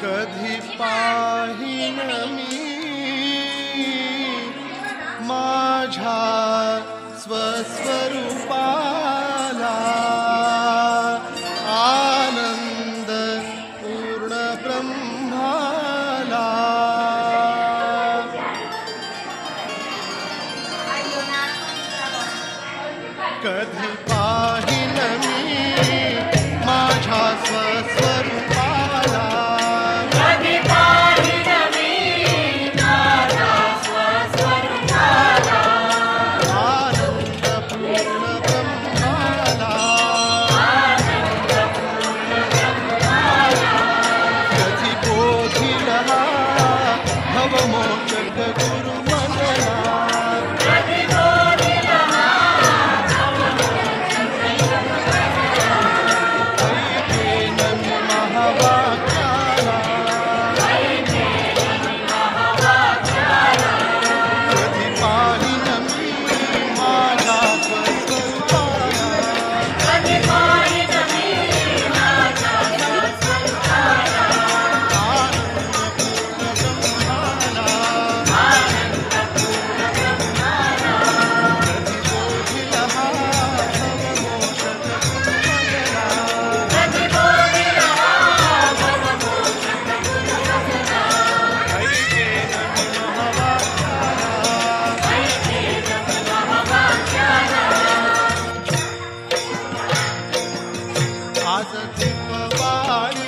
कधी पाहिन मी माझ्या स्वस्वरूपाला आनंद पूर्ण ब्रह्माला कधी पाहिन मी माझ्या स्वस्वरूपाला कधी पाहिन मी माझ्या स्वस्वरूपाला आनंद पूर्ण ब्रह्माला आनंद पूर्ण ब्रह्माला कधी बोधिला भवमोचक गुरु मनला कधी बोधिला ऐकेन मी महावाक्याला कधी पाहिन मी माझ्या स्वस्वरूपाला कधी पाहिन मी माझ्या स्वस्वरूपाला आनंद पूर्ण ब्रह्माला कधी बोधिला भवमोचक गुरु मनला कधी बोधिला भवमोचक गुरु मनला ऐकेन मी महावाक्याला ऐकेन मी महावाक्याला आज दीपवाळी